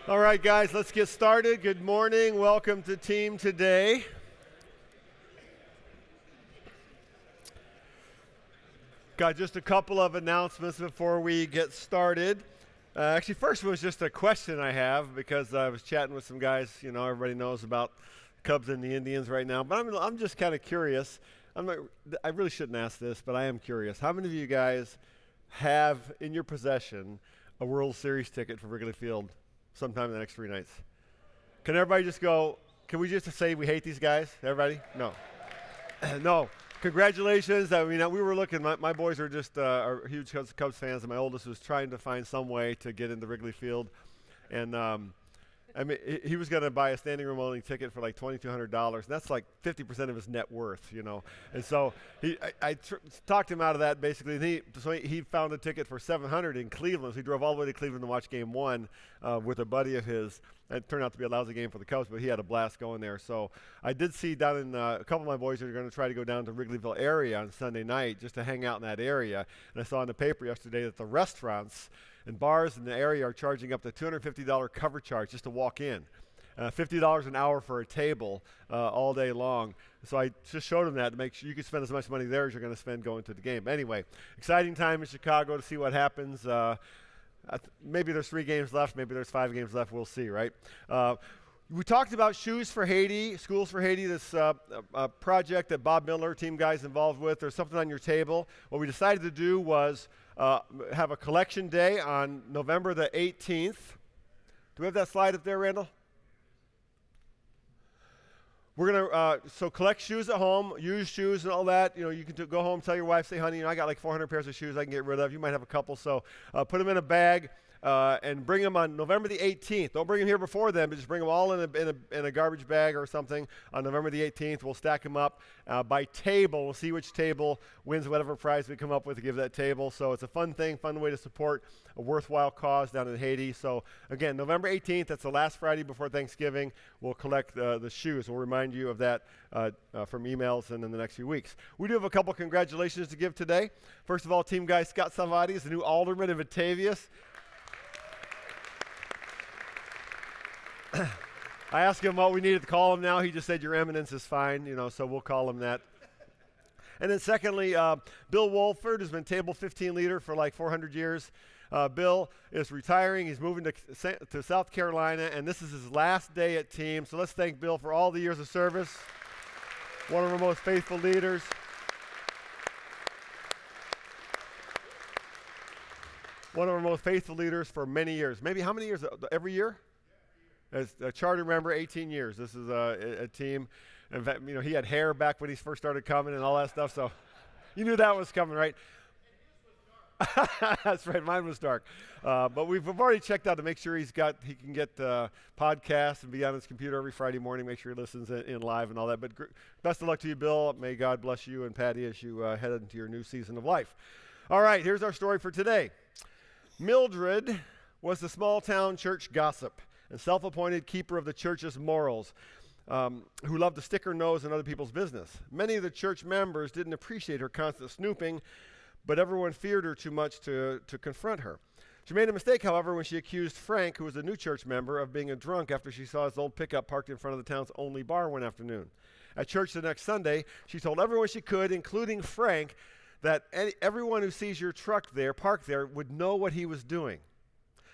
All right, guys, let's get started. Good morning. Welcome to Team Today. Got just a couple of announcements before we get started. Actually, first was just a question I have because I was chatting with some guys. You know, everybody knows about Cubs and the Indians right now, but I'm just kind of curious. I really shouldn't ask this, but I am curious. How many of you guys have in your possession a World Series ticket for Wrigley Field sometime in the next 3 nights? Can everybody just go, can we just say we hate these guys? Everybody? No. No. Congratulations. I mean, we were looking, my boys are just are huge Cubs fans, and my oldest was trying to find some way to get into Wrigley Field. And I mean, he was going to buy a standing room only ticket for like $2,200. That's like 50% of his net worth, you know. And so I talked him out of that basically. And he found a ticket for $700 in Cleveland. So he drove all the way to Cleveland to watch Game 1 with a buddy of his. It turned out to be a lousy game for the Cubs, but he had a blast going there. So I did see down in a couple of my boys are going to try to go down to Wrigleyville area on Sunday night just to hang out in that area. And I saw in the paper yesterday that the restaurants and bars in the area are charging up to $250 cover charge just to walk in. $50 an hour for a table all day long. So I just showed them that to make sure you can spend as much money there as you're going to spend going to the game. Anyway, exciting time in Chicago to see what happens. Maybe there's 3 games left. Maybe there's 5 games left. We'll see, right? We talked about Shoes for Haiti, Schools for Haiti, this project that Bob Miller, team guys involved with. There's something on your table. What we decided to do was have a collection day on November the 18th. Do we have that slide up there, Randall? We're going to collect shoes at home, used shoes and all that. You know, you can go home, tell your wife, say, honey, you know, I got like 400 pairs of shoes I can get rid of. You might have a couple, so put them in a bag and bring them on November the 18th. Don't bring them here before then, but just bring them all in a garbage bag or something on November the 18th. We'll stack them up by table. We'll see which table wins whatever prize we come up with to give that table. So it's a fun thing, fun way to support a worthwhile cause down in Haiti. So again, November 18th, that's the last Friday before Thanksgiving. We'll collect the shoes. We'll remind you of that from emails and in the next few weeks. We do have a couple congratulations to give today. First of all, team guy Scott Salvati is the new alderman of Batavius. I asked him what we needed to call him now. He just said, your eminence is fine, you know, so we'll call him that. And then secondly, Bill Wolford has been table 15 leader for like 400 years. Bill is retiring. He's moving to South Carolina, and this is his last day at team. So let's thank Bill for all the years of service. One of our most faithful leaders. One of our most faithful leaders for many years. Maybe how many years? Every year? As a charter member, 18 years. This is a team. In fact, you know, he had hair back when he first started coming and all that stuff, so you knew that was coming, right? That's right, mine was dark. But we've already checked out to make sure he can get podcasts and be on his computer every Friday morning, make sure he listens in live and all that. But best of luck to you, Bill. May God bless you and Patty as you head into your new season of life. All right, here's our story for today. Mildred was the small-town church gossip and self-appointed keeper of the church's morals, who loved to stick her nose in other people's business. Many of the church members didn't appreciate her constant snooping, but everyone feared her too much to confront her. She made a mistake, however, when she accused Frank, who was a new church member, of being a drunk after she saw his old pickup parked in front of the town's only bar one afternoon. At church the next Sunday, she told everyone she could, including Frank, that everyone who sees your truck there, parked there, would know what he was doing.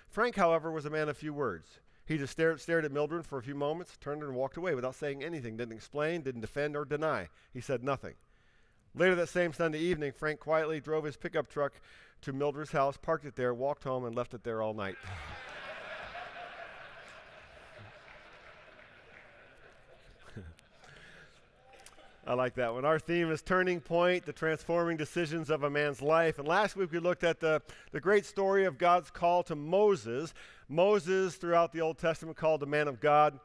Frank, however, was a man of few words. He just stared at Mildred for a few moments, turned and walked away without saying anything, didn't explain, didn't defend or deny. He said nothing. Later that same Sunday evening, Frank quietly drove his pickup truck to Mildred's house, parked it there, walked home, and left it there all night. I like that one. Our theme is Turning Point, the transforming decisions of a man's life. And last week we looked at the great story of God's call to Moses. Moses, throughout the Old Testament, called the man of God.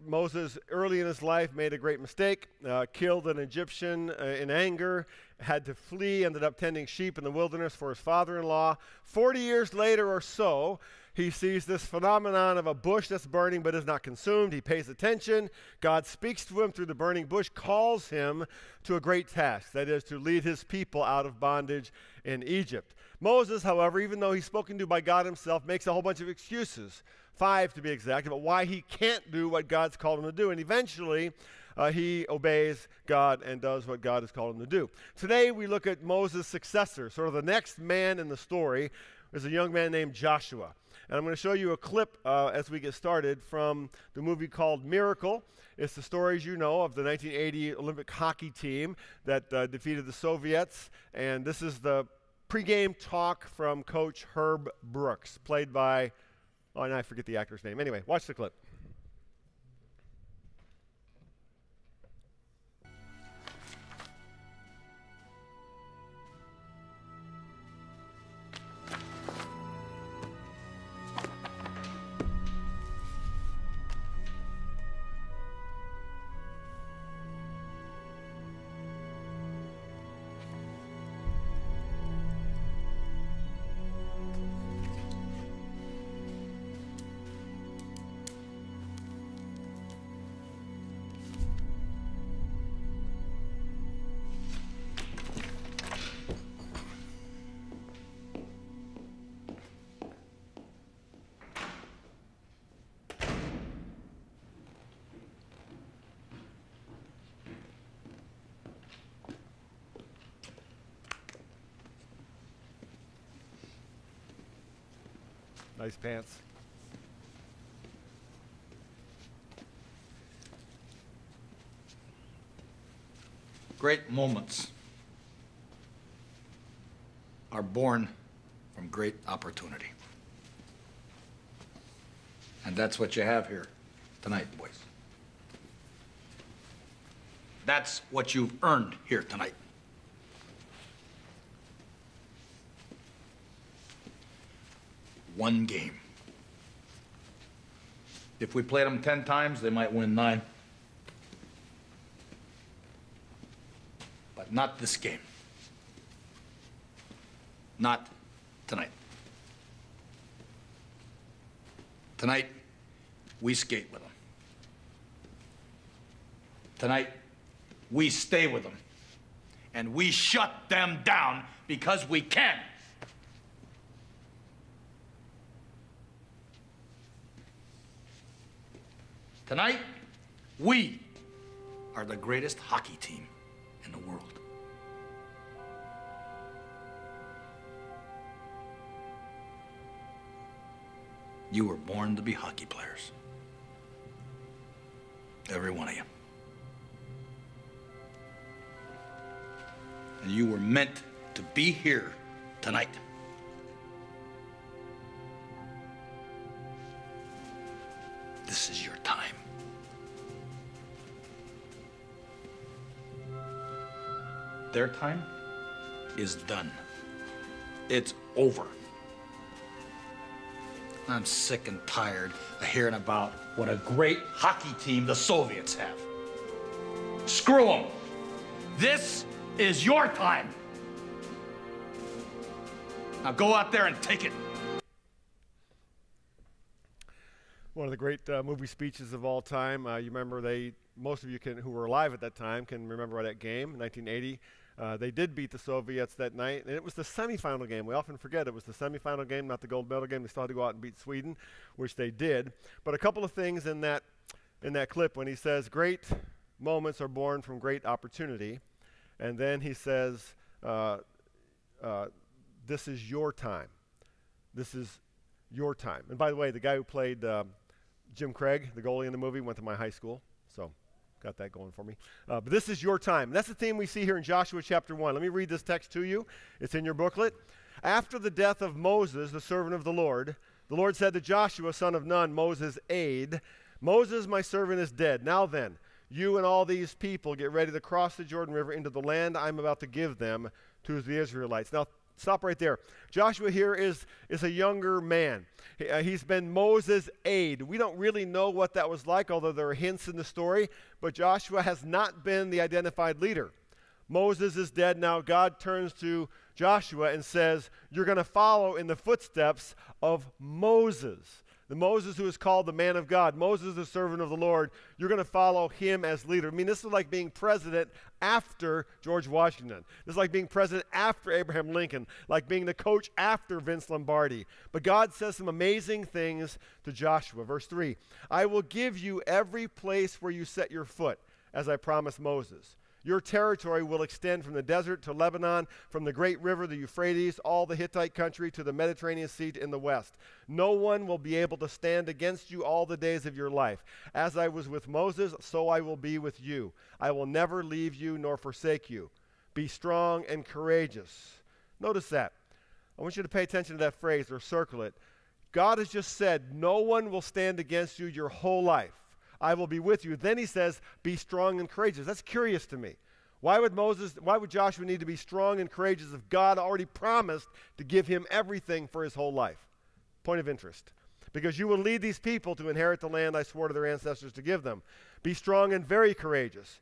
Moses, early in his life, made a great mistake, killed an Egyptian in anger, had to flee, ended up tending sheep in the wilderness for his father-in-law. 40 years later or so, He sees this phenomenon of a bush that's burning but is not consumed. He pays attention. God speaks to him through the burning bush, calls him to a great task, that is, to lead his people out of bondage in Egypt. Moses, however, even though he's spoken to by God himself, makes a whole bunch of excuses, 5 to be exact, about why he can't do what God's called him to do. And eventually, he obeys God and does what God has called him to do. Today, we look at Moses' successor, sort of the next man in the story, is a young man named Joshua. And I'm going to show you a clip as we get started from the movie called Miracle. It's the story, as you know, of the 1980 Olympic hockey team that defeated the Soviets. And this is the pregame talk from Coach Herb Brooks, played by, oh, and I forget the actor's name. Anyway, watch the clip. Nice pants. Great moments are born from great opportunity. And that's what you have here tonight, boys. That's what you've earned here tonight. One game. If we played them 10 times, they might win 9. But not this game. Not tonight. Tonight, we skate with them. Tonight, we stay with them. And we shut them down because we can. Tonight, we are the greatest hockey team in the world. You were born to be hockey players. Every one of you. And you were meant to be here tonight. This is your time. Their time is done. It's over. I'm sick and tired of hearing about what a great hockey team the Soviets have. Screw them. This is your time. Now go out there and take it. One of the great movie speeches of all time. You remember most of you who were alive at that time can remember that game, 1980. They did beat the Soviets that night, and it was the semifinal game. We often forget it was the semifinal game, not the gold medal game. They still had to go out and beat Sweden, which they did. But a couple of things in that clip when he says, great moments are born from great opportunity, and then he says, this is your time. This is your time. And by the way, the guy who played Jim Craig, the goalie in the movie, went to my high school, so got that going for me. But this is your time. And that's the theme we see here in Joshua chapter 1. Let me read this text to you. It's in your booklet. After the death of Moses, the servant of the Lord said to Joshua, son of Nun, Moses' aide, Moses, my servant, is dead. Now then, you and all these people get ready to cross the Jordan River into the land I'm about to give them to the Israelites. Now, stop right there. Joshua here is a younger man. He's been Moses' aide. We don't really know what that was like, although there are hints in the story, but Joshua has not been the identified leader. Moses is dead now. God turns to Joshua and says, you're going to follow in the footsteps of Moses. The Moses who is called the man of God. Moses, the servant of the Lord. You're going to follow him as leader. I mean, this is like being president after George Washington. This is like being president after Abraham Lincoln. Like being the coach after Vince Lombardi. But God says some amazing things to Joshua. Verse 3, I will give you every place where you set your foot, as I promised Moses. Your territory will extend from the desert to Lebanon, from the great river, the Euphrates, all the Hittite country to the Mediterranean Sea in the west. No one will be able to stand against you all the days of your life. As I was with Moses, so I will be with you. I will never leave you nor forsake you. Be strong and courageous. Notice that. I want you to pay attention to that phrase or circle it. God has just said, no one will stand against you your whole life. I will be with you. Then he says, be strong and courageous. That's curious to me. Why would Joshua need to be strong and courageous if God already promised to give him everything for his whole life? Point of interest. Because you will lead these people to inherit the land I swore to their ancestors to give them. Be strong and very courageous.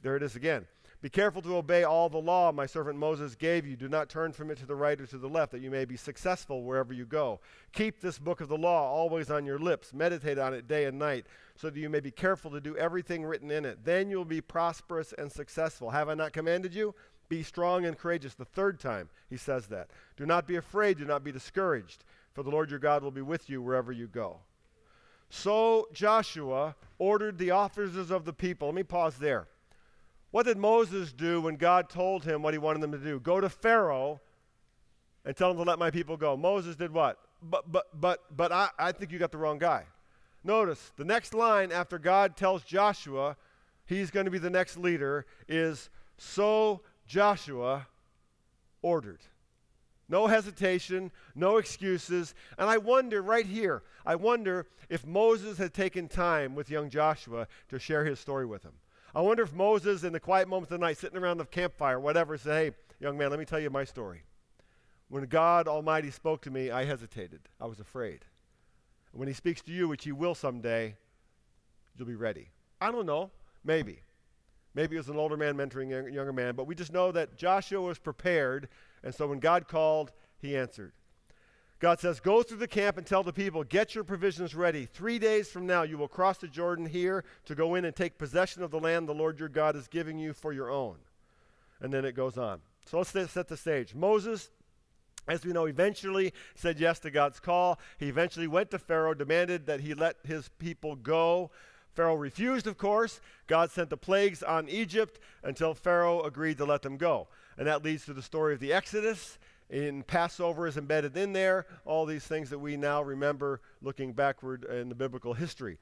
There it is again. Be careful to obey all the law my servant Moses gave you. Do not turn from it to the right or to the left, that you may be successful wherever you go. Keep this book of the law always on your lips. Meditate on it day and night, so that you may be careful to do everything written in it. Then you will be prosperous and successful. Have I not commanded you? Be strong and courageous. The third time he says that. Do not be afraid. Do not be discouraged, for the Lord your God will be with you wherever you go. So Joshua ordered the officers of the people. Let me pause there. What did Moses do when God told him what he wanted them to do? Go to Pharaoh and tell him to let my people go. Moses did what? But I think you got the wrong guy. Notice, the next line after God tells Joshua he's going to be the next leader is, so Joshua ordered. No hesitation, no excuses. And I wonder right here, I wonder if Moses had taken time with young Joshua to share his story with him. I wonder if Moses, in the quiet moments of the night, sitting around the campfire, whatever, said, hey, young man, let me tell you my story. When God Almighty spoke to me, I hesitated. I was afraid. When he speaks to you, which he will someday, you'll be ready. I don't know. Maybe. Maybe it was an older man mentoring a younger man, but we just know that Joshua was prepared, and so when God called, he answered. God says, go through the camp and tell the people, get your provisions ready. 3 days from now, you will cross the Jordan here to go in and take possession of the land the Lord your God is giving you for your own. And then it goes on. So let's set the stage. Moses, as we know, eventually said yes to God's call. He eventually went to Pharaoh, demanded that he let his people go. Pharaoh refused, of course. God sent the plagues on Egypt until Pharaoh agreed to let them go. And that leads to the story of the Exodus. In Passover is embedded in there, all these things that we now remember looking backward in the biblical history.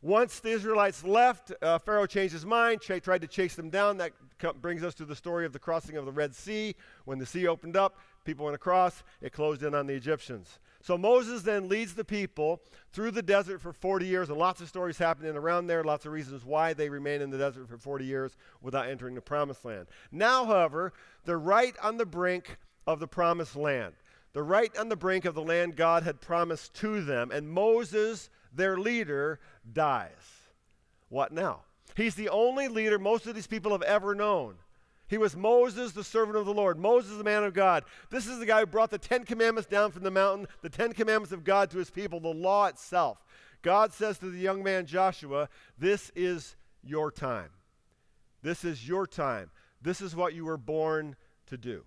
Once the Israelites left, Pharaoh changed his mind, tried to chase them down. That brings us to the story of the crossing of the Red Sea. When the sea opened up, people went across, it closed in on the Egyptians. So Moses then leads the people through the desert for 40 years, and lots of stories happening around there, lots of reasons why they remain in the desert for 40 years without entering the promised land. Now, however, they're right on the brink of the promised land. They're right on the brink of the land God had promised to them, and Moses, their leader, dies. What now? He's the only leader most of these people have ever known. He was Moses, the servant of the Lord. Moses, the man of God. This is the guy who brought the 10 Commandments down from the mountain, the 10 Commandments of God to his people, the law itself. God says to the young man Joshua, this is your time. This is your time. This is what you were born to do.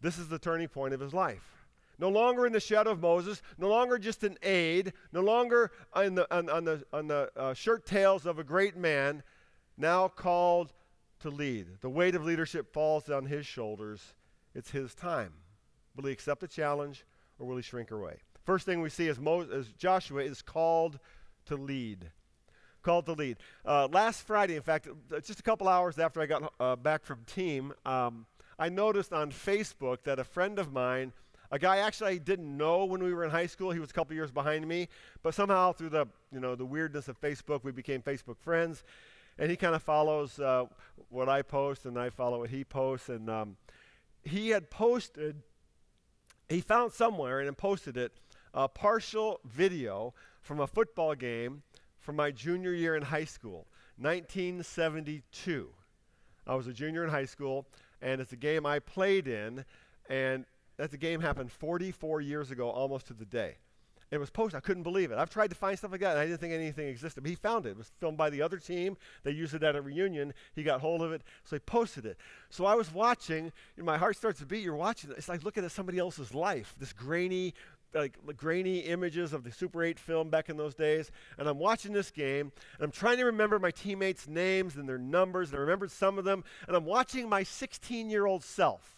This is the turning point of his life. No longer in the shadow of Moses, no longer just an aide, no longer on the shirt tails of a great man, now called to lead. The weight of leadership falls on his shoulders. It's his time. Will he accept the challenge or will he shrink away? First thing we see is Joshua is called to lead. Called to lead. Last Friday, in fact, just a couple hours after I got back from TEAM, I noticed on Facebook that a friend of mine, a guy actually I didn't know when we were in high school, he was a couple years behind me, but somehow through the weirdness of Facebook, we became Facebook friends, and he kind of follows what I post, and I follow what he posts, and he had posted, he found somewhere and posted it, a partial video from a football game from my junior year in high school, 1972. I was a junior in high school, and it's a game I played in, And that the game happened 44 years ago, almost to the day. It was posted. I couldn't believe it. I've tried to find stuff like that, and I didn't think anything existed. But he found it. It was filmed by the other team. They used it at a reunion. He got hold of it, so he posted it. So I was watching, and my heart starts to beat. You're watching it. It's like looking at somebody else's life, this grainy, grainy images of the Super 8 film back in those days. And I'm watching this game, and I'm trying to remember my teammates' names and their numbers, and I remembered some of them. And I'm watching my 16-year-old self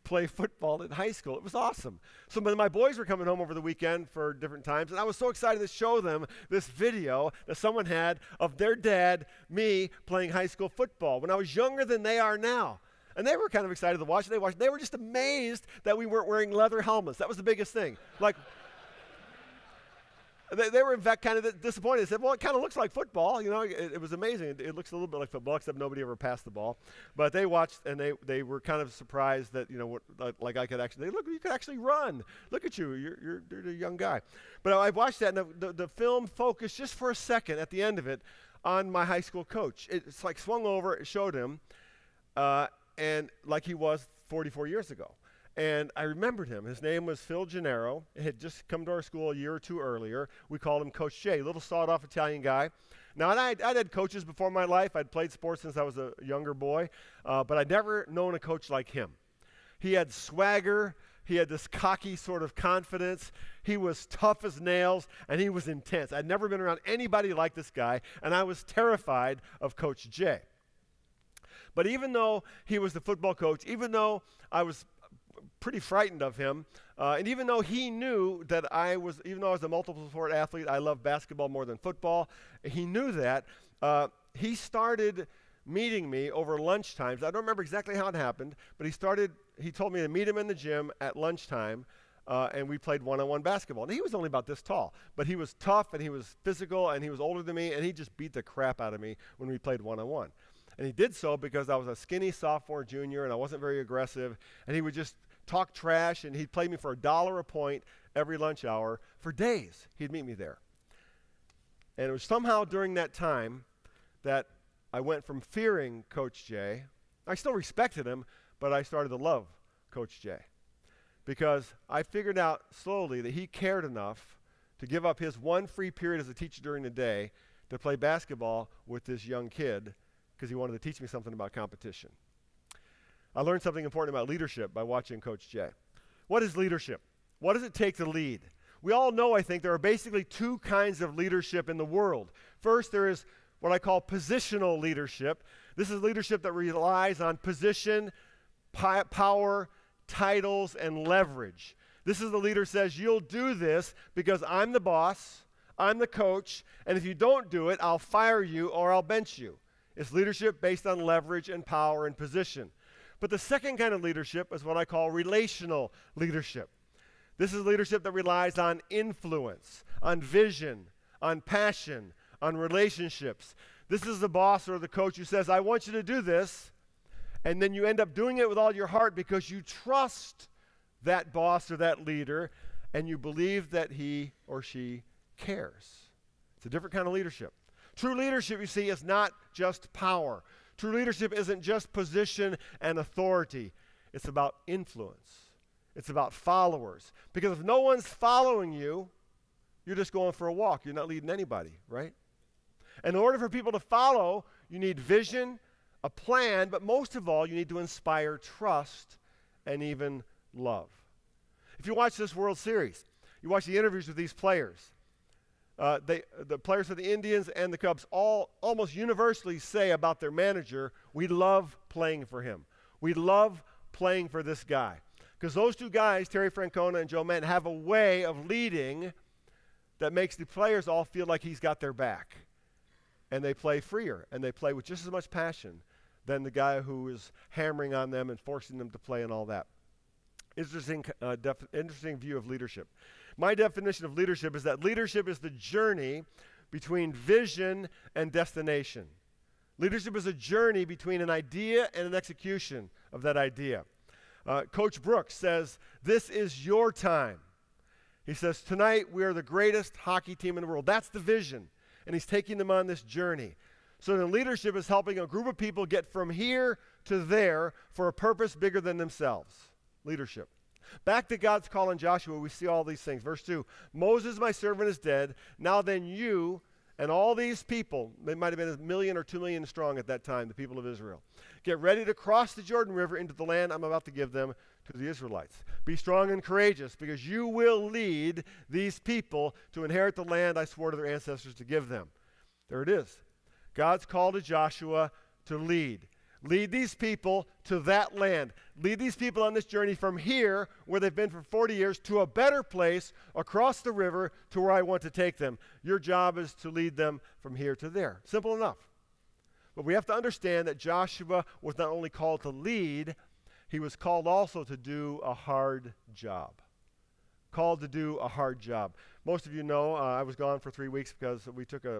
play football in high school. It was awesome. So my boys were coming home over the weekend for different times, and I was so excited to show them this video that someone had of their dad, me, playing high school football when I was younger than they are now. And they were kind of excited to watch it. They were just amazed that we weren't wearing leather helmets. That was the biggest thing. Like, they were in fact kind of disappointed. They said, well, it kind of looks like football. You know, it was amazing. It looks a little bit like football, except nobody ever passed the ball. But they watched, and they were kind of surprised that, you know, like I could actually, look, you could actually run. Look at you. You're a young guy. But I watched that, and the film focused just for a second at the end of it on my high school coach. It's like swung over, it showed him, and like he was 44 years ago. And I remembered him. His name was Phil Gennaro. He had just come to our school a year or two earlier. We called him Coach J, a little sawed-off Italian guy. Now, I'd had coaches before my life. I'd played sports since I was a younger boy, but I'd never known a coach like him. He had swagger. He had this cocky sort of confidence. He was tough as nails, and he was intense. I'd never been around anybody like this guy, and I was terrified of Coach J. But even though he was the football coach, even though I was pretty frightened of him, and even though he knew that even though I was a multiple sport athlete, I loved basketball more than football, he knew that, he started meeting me over lunchtimes. I don't remember exactly how it happened, but he told me to meet him in the gym at lunchtime, and we played one-on-one basketball. And he was only about this tall, but he was tough, and he was physical, and he was older than me, and he just beat the crap out of me when we played one-on-one. And he did so because I was a skinny sophomore, junior, and I wasn't very aggressive, and he would just talk trash, and he'd play me for $1 a point every lunch hour for days. He'd meet me there. And it was somehow during that time that I went from fearing Coach J. I still respected him, but I started to love Coach J. Because I figured out slowly that he cared enough to give up his one free period as a teacher during the day to play basketball with this young kid because he wanted to teach me something about competition. I learned something important about leadership by watching Coach J. What is leadership? What does it take to lead? We all know, I think, there are basically two kinds of leadership in the world. First, there is what I call positional leadership. This is leadership that relies on position, power, titles, and leverage. This is the leader says, you'll do this because I'm the boss, I'm the coach, and if you don't do it, I'll fire you or I'll bench you. It's leadership based on leverage and power and position. But the second kind of leadership is what I call relational leadership. This is leadership that relies on influence, on vision, on passion, on relationships. This is the boss or the coach who says, I want you to do this, and then you end up doing it with all your heart because you trust that boss or that leader, and you believe that he or she cares. It's a different kind of leadership. True leadership, you see, is not just power. True leadership isn't just position and authority. It's about influence. It's about followers. Because if no one's following you, you're just going for a walk. You're not leading anybody, right? And in order for people to follow, you need vision, a plan, but most of all, you need to inspire trust and even love. If you watch this World Series, you watch the interviews with these players, the players for the Indians and the Cubs all almost universally say about their manager, we love playing for him. We love playing for this guy. Because those two guys, Terry Francona and Joe Maddon, have a way of leading that makes the players all feel like he's got their back. And they play freer, and they play with just as much passion than the guy who is hammering on them and forcing them to play and all that. Interesting view of leadership. My definition of leadership is that leadership is the journey between vision and destination. Leadership is a journey between an idea and an execution of that idea. Coach Brooks says, this is your time. He says, tonight we are the greatest hockey team in the world. That's the vision. And he's taking them on this journey. So then leadership is helping a group of people get from here to there for a purpose bigger than themselves. leadership. Back to God's call on Joshua, we see all these things. Verse 2, Moses, my servant, is dead. Now then you and all these people, they might have been 1 million or 2 million strong at that time, the people of Israel, get ready to cross the Jordan River into the land I'm about to give them to the Israelites. Be strong and courageous, because you will lead these people to inherit the land I swore to their ancestors to give them. There it is. God's call to Joshua to lead. Lead these people to that land. Lead these people on this journey from here, where they've been for 40 years, to a better place across the river to where I want to take them. Your job is to lead them from here to there. Simple enough. But we have to understand that Joshua was not only called to lead, he was called also to do a hard job. Called to do a hard job. Most of you know I was gone for 3 weeks because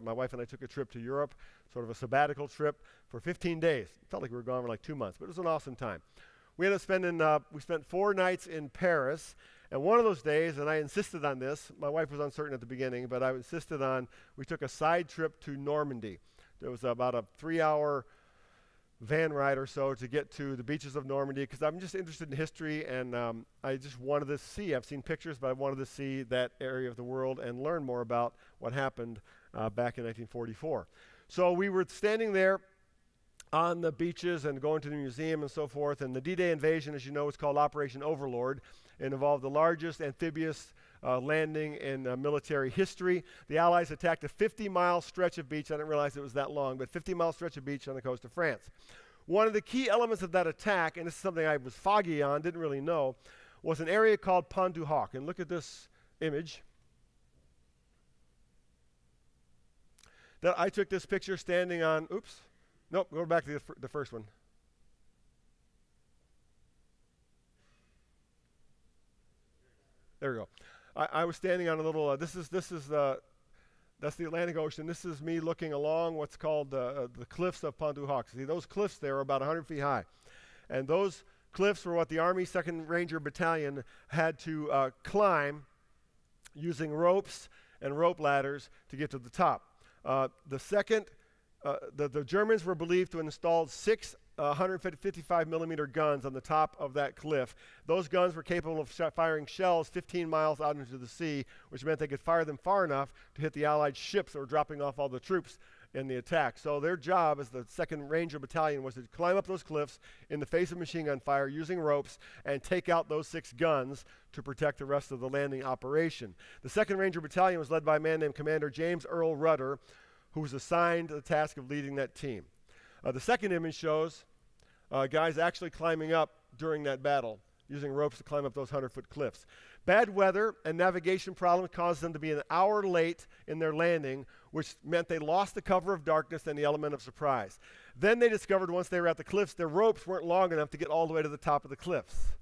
my wife and I took a trip to Europe, sort of a sabbatical trip for 15 days. It felt like we were gone for like 2 months, but it was an awesome time. We spent 4 nights in Paris, and one of those days, and I insisted on this, my wife was uncertain at the beginning, but I insisted on, we took a side trip to Normandy. It was about a 3-hour van ride or so to get to the beaches of Normandy, because I'm just interested in history, and I just wanted to see, I've seen pictures, but I wanted to see that area of the world and learn more about what happened back in 1944. So we were standing there on the beaches and going to the museum and so forth, and the D-Day invasion, as you know, was called Operation Overlord. It involved the largest amphibious landing in military history. The Allies attacked a 50-mile stretch of beach. I didn't realize it was that long, but 50-mile stretch of beach on the coast of France. One of the key elements of that attack, and this is something I was foggy on, didn't really know, was an area called Pont du Hoc. And look at this image. That I took this picture standing on, oops, nope, go back to the first one. There we go. I was standing on a little, that's the Atlantic Ocean. This is me looking along what's called the cliffs of Pont du Hoc. See, those cliffs there are about 100 feet high. And those cliffs were what the Army 2nd Ranger Battalion had to climb using ropes and rope ladders to get to the top. The Germans were believed to have installed 6 155 millimeter guns on the top of that cliff. Those guns were capable of firing shells 15 miles out into the sea, which meant they could fire them far enough to hit the Allied ships that were dropping off all the troops in the attack. So their job as the 2nd Ranger Battalion was to climb up those cliffs in the face of machine gun fire using ropes and take out those 6 guns to protect the rest of the landing operation. The 2nd Ranger Battalion was led by a man named Commander James Earl Rudder, who was assigned the task of leading that team. The second image shows guys actually climbing up during that battle, using ropes to climb up those 100-foot cliffs. Bad weather and navigation problems caused them to be an hour late in their landing, which meant they lost the cover of darkness and the element of surprise. Then they discovered once they were at the cliffs, their ropes weren't long enough to get all the way to the top of the cliffs.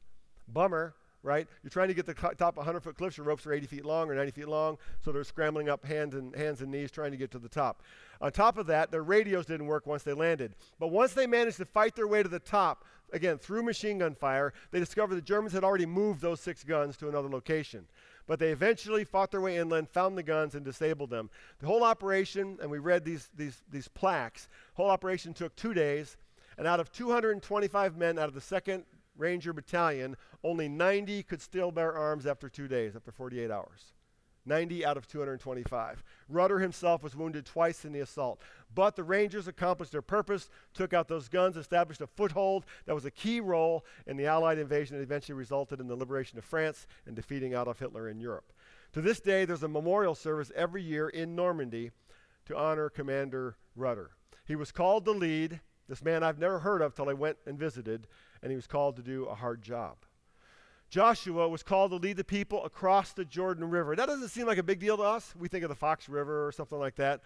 Bummer, right? You're trying to get to the top of 100-foot cliffs, your ropes are 80 feet long or 90 feet long, so they're scrambling up hands and knees trying to get to the top. On top of that, their radios didn't work once they landed. But once they managed to fight their way to the top, again, through machine gun fire, they discovered the Germans had already moved those 6 guns to another location. But they eventually fought their way inland, found the guns, and disabled them. The whole operation, and we read these plaques, whole operation took 2 days, and out of 225 men out of the 2nd Ranger Battalion, only 90 could still bear arms after 2 days, after 48 hours. 90 out of 225. Rudder himself was wounded twice in the assault. But the Rangers accomplished their purpose, took out those guns, established a foothold that was a key role in the Allied invasion that eventually resulted in the liberation of France and defeating Adolf Hitler in Europe. To this day, there's a memorial service every year in Normandy to honor Commander Rudder. He was called to lead, this man I've never heard of till I went and visited, and he was called to do a hard job. Joshua was called to lead the people across the Jordan River. That doesn't seem like a big deal to us. We think of the Fox River or something like that.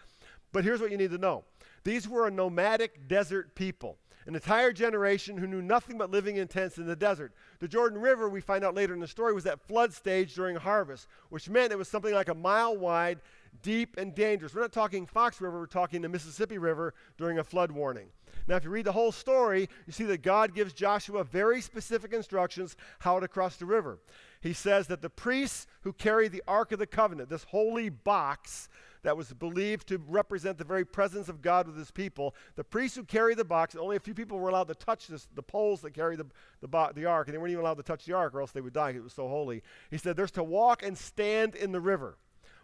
But here's what you need to know. These were a nomadic desert people, an entire generation who knew nothing but living in tents in the desert. The Jordan River, we find out later in the story, was at flood stage during harvest, which meant it was something like a mile wide, deep, and dangerous. We're not talking Fox River, we're talking the Mississippi River during a flood warning. Now, if you read the whole story, you see that God gives Joshua very specific instructions how to cross the river. He says that the priests who carry the Ark of the Covenant, this holy box that was believed to represent the very presence of God with his people, the priests who carry the box, only a few people were allowed to touch the poles that carry the ark, and they weren't even allowed to touch the ark or else they would die. It was so holy. He said, there's to walk and stand in the river.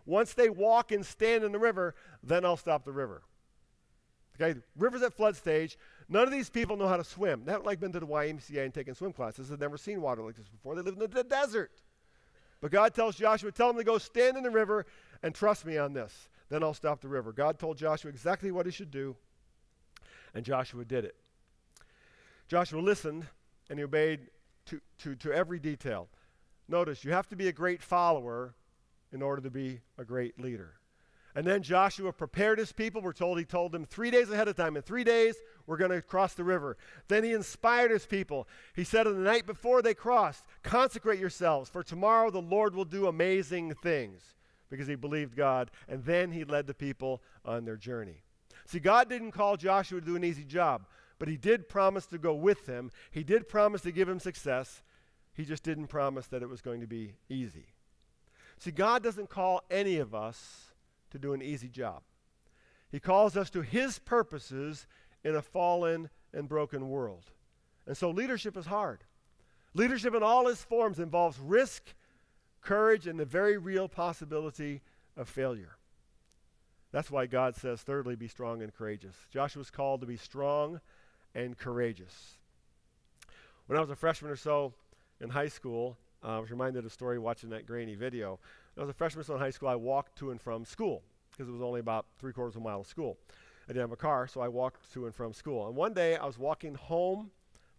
Once they walk and stand in the river, then I'll stop the river. Okay, river's at flood stage. None of these people know how to swim. They haven't like been to the YMCA and taken swim classes. They've never seen water like this before. They live in the desert. But God tells Joshua, tell them to go stand in the river and trust me on this. Then I'll stop the river. God told Joshua exactly what he should do, and Joshua did it. Joshua listened, and he obeyed to every detail. Notice, you have to be a great follower in order to be a great leader. And then Joshua prepared his people. We're told he told them 3 days ahead of time, in 3 days, we're going to cross the river. Then he inspired his people. He said on the night before they crossed, consecrate yourselves, for tomorrow the Lord will do amazing things, because he believed God. And then he led the people on their journey. See, God didn't call Joshua to do an easy job, but he did promise to go with him. He did promise to give him success. He just didn't promise that it was going to be easy. See, God doesn't call any of us to do an easy job. He calls us to his purposes in a fallen and broken world. And so leadership is hard. Leadership in all its forms involves risk, courage, and the very real possibility of failure. That's why God says, thirdly, be strong and courageous. Joshua's called to be strong and courageous. When I was a freshman or so in high school, I was reminded of a story watching that grainy video. When I was a freshman or so in high school, I walked to and from school because it was only about 3/4 of a mile to school. I didn't have a car, so I walked to and from school. And one day I was walking home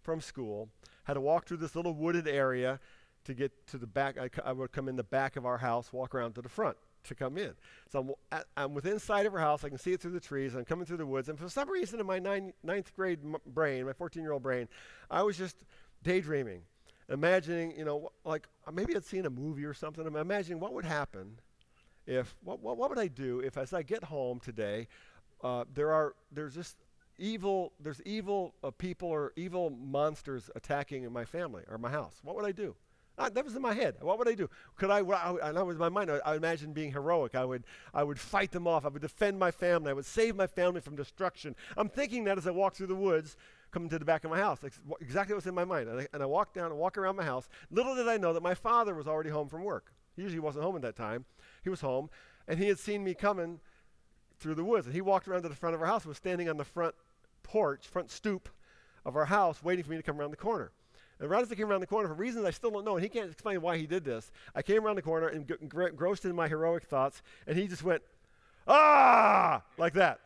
from school, had to walk through this little wooded area to get to the back. I would come in the back of our house, walk around to the front to come in. So I'm within sight of our house. I can see it through the trees. I'm coming through the woods. And for some reason in my ninth grade brain, my 14-year-old brain, I was just daydreaming, imagining, like maybe I'd seen a movie or something. I'm imagining what would happen if, what would I do if as I get home today, there's just evil people or evil monsters attacking in my family or my house. What would I do? That was in my head. What would I do? And that was in my mind. I imagined being heroic. I would fight them off. I would defend my family. I would save my family from destruction. I'm thinking that as I walk through the woods, coming to the back of my house. Like, exactly what was in my mind. And I walked down and walk around my house. Little did I know that my father was already home from work. He usually wasn't home at that time. He was home, and he had seen me coming through the woods. And he walked around to the front of our house, was standing on the front porch, front stoop of our house, waiting for me to come around the corner. And right as I came around the corner, for reasons I still don't know, and he can't explain why he did this, I came around the corner and engrossed in my heroic thoughts, and he just went, ah, like that.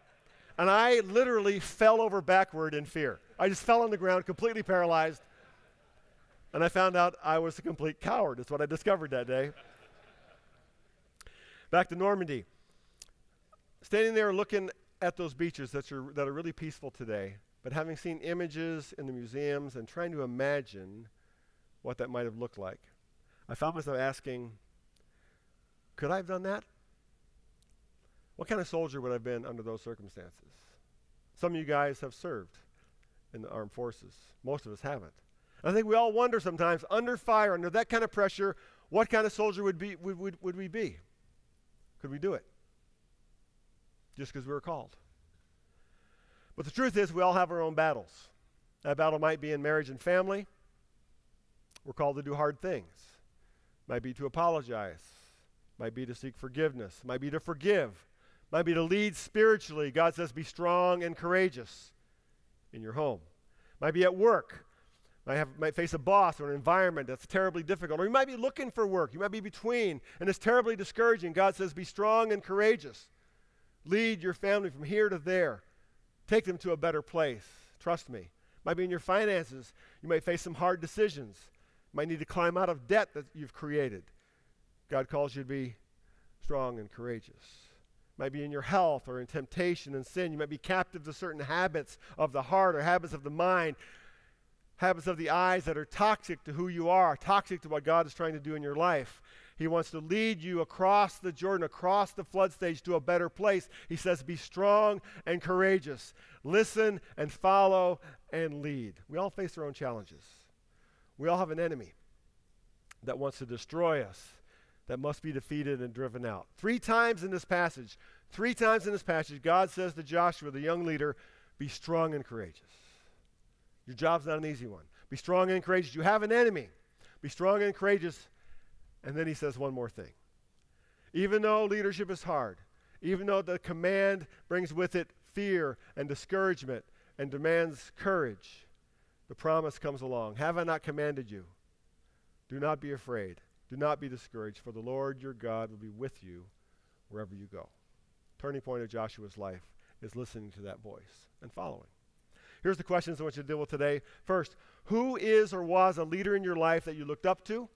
And I literally fell over backward in fear. I just fell on the ground, completely paralyzed, and I found out I was a complete coward. That's what I discovered that day. Back to Normandy. Standing there looking at those beaches that are really peaceful today, but having seen images in the museums and trying to imagine what that might have looked like, I found myself asking, could I have done that? What kind of soldier would I have been under those circumstances? Some of you guys have served in the armed forces. Most of us haven't. And I think we all wonder sometimes, under fire, under that kind of pressure, what kind of soldier would we be? Could we do it? Just because we were called. But the truth is, we all have our own battles. That battle might be in marriage and family. We're called to do hard things. Might be to apologize. Might be to seek forgiveness. Might be to forgive. Might be to lead spiritually. God says, be strong and courageous in your home. Might be at work. Might face a boss or an environment that's terribly difficult. Or you might be looking for work. You might be between, and it's terribly discouraging. God says, be strong and courageous. Lead your family from here to there. Take them to a better place. Trust me. Might be in your finances. You might face some hard decisions. You might need to climb out of debt that you've created. God calls you to be strong and courageous. Might be in your health or in temptation and sin. You might be captive to certain habits of the heart or habits of the mind, habits of the eyes that are toxic to who you are, toxic to what God is trying to do in your life. He wants to lead you across the Jordan, across the flood stage to a better place. He says, be strong and courageous. Listen and follow and lead. We all face our own challenges. We all have an enemy that wants to destroy us, that must be defeated and driven out. 3 times in this passage, God says to Joshua, the young leader, be strong and courageous. Your job's not an easy one. Be strong and courageous. You have an enemy. Be strong and courageous. And then he says one more thing. Even though leadership is hard, even though the command brings with it fear and discouragement and demands courage, the promise comes along. Have I not commanded you? Do not be afraid. Do not be discouraged, for the Lord your God will be with you wherever you go. Turning point of Joshua's life is listening to that voice and following. Here's the questions I want you to deal with today. First, who is or was a leader in your life that you looked up to?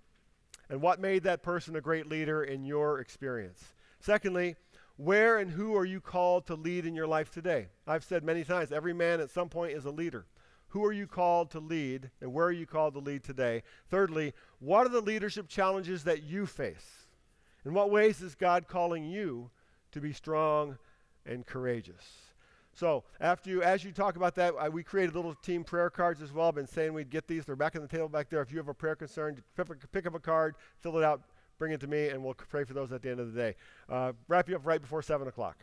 And what made that person a great leader in your experience? Secondly, where and who are you called to lead in your life today? I've said many times, every man at some point is a leader. Who are you called to lead, and where are you called to lead today? Thirdly, what are the leadership challenges that you face? In what ways is God calling you to be strong and courageous? So as you talk about that, we created little team prayer cards as well. I've been saying we'd get these. They're back on the table back there. If you have a prayer concern, pick up a card, fill it out, bring it to me, and we'll pray for those at the end of the day. Wrap you up right before 7 o'clock.